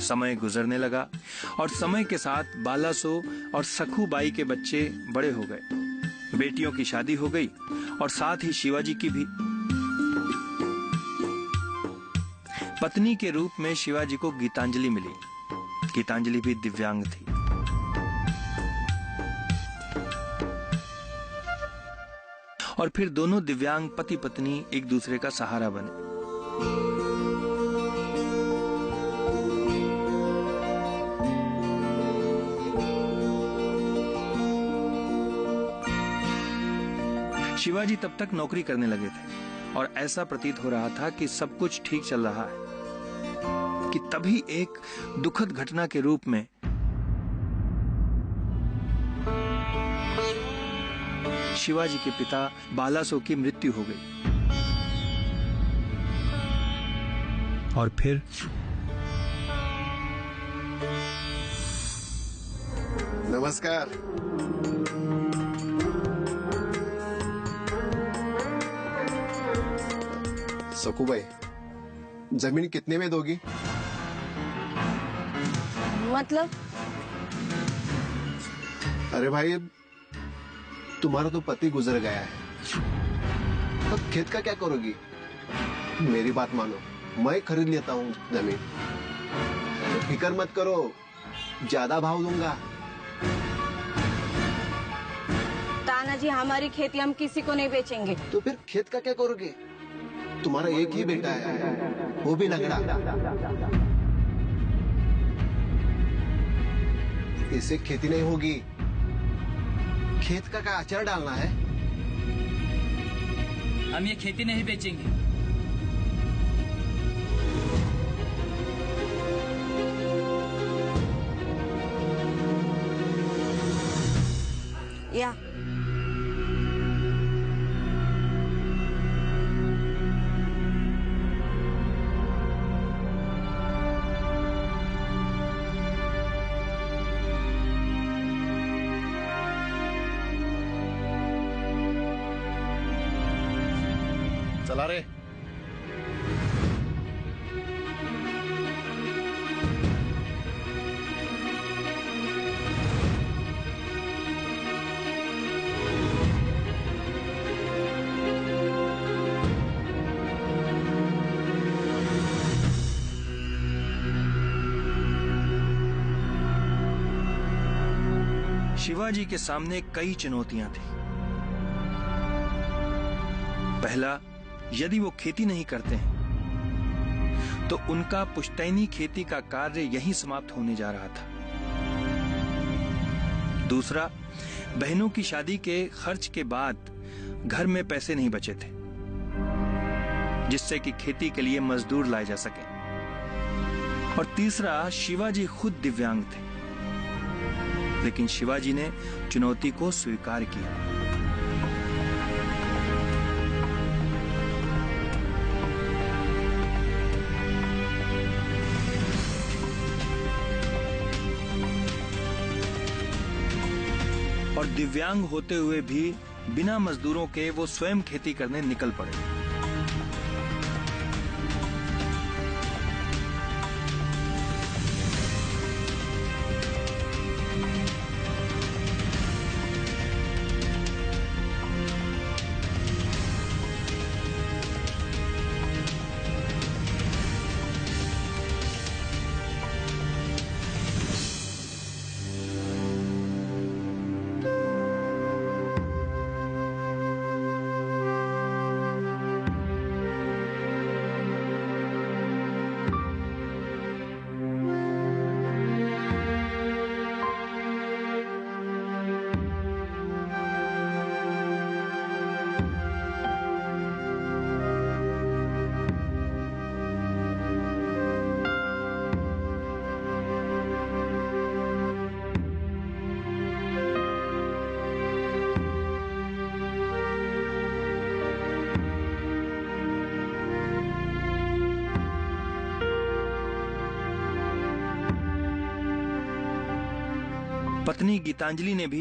समय गुजरने लगा और समय के साथ बालासो और सखूबाई के बच्चे बड़े हो गए। बेटियों की शादी हो गई और साथ ही शिवाजी की भी। पत्नी के रूप में शिवाजी को गीतांजलि मिली। गीतांजलि भी दिव्यांग थी। और फिर दोनों दिव्यांग पति पत्नी एक दूसरे का सहारा बने। शिवाजी तब तक नौकरी करने लगे थे और ऐसा प्रतीत हो रहा था कि सब कुछ ठीक चल रहा है कि तभी एक दुखद घटना के रूप में शिवाजी के पिता बालासो की मृत्यु हो गई। और फिर नमस्कार। सकूबाई, जमीन कितने में दोगी? मतलब? अरे भाई, तुम्हारा तो पति गुजर गया है, अब खेत का क्या करोगी? मेरी बात मानो, मैं खरीद लेता हूँ जमीन। फिक्र मत करो, ज्यादा भाव दूंगा। तानाजी, हमारी खेती हम किसी को नहीं बेचेंगे। तो फिर खेत का क्या करोगे? तुम्हारा एक ही बेटा है, वो भी लंगड़ा। इससे खेती नहीं होगी। खेत का अचार डालना है। हम ये खेती नहीं बेचेंगे। या चला रे। शिवाजी के सामने कई चुनौतियां थी। पहला, यदि वो खेती नहीं करते हैं तो उनका पुश्तैनी खेती का कार्य यहीं समाप्त होने जा रहा था। दूसरा, बहनों की शादी के खर्च के बाद घर में पैसे नहीं बचे थे जिससे कि खेती के लिए मजदूर लाए जा सके। और तीसरा, शिवाजी खुद दिव्यांग थे, लेकिन शिवाजी ने चुनौती को स्वीकार किया। और दिव्यांग होते हुए भी बिना मजदूरों के वो स्वयं खेती करने निकल पड़े। पत्नी गीतांजलि ने भी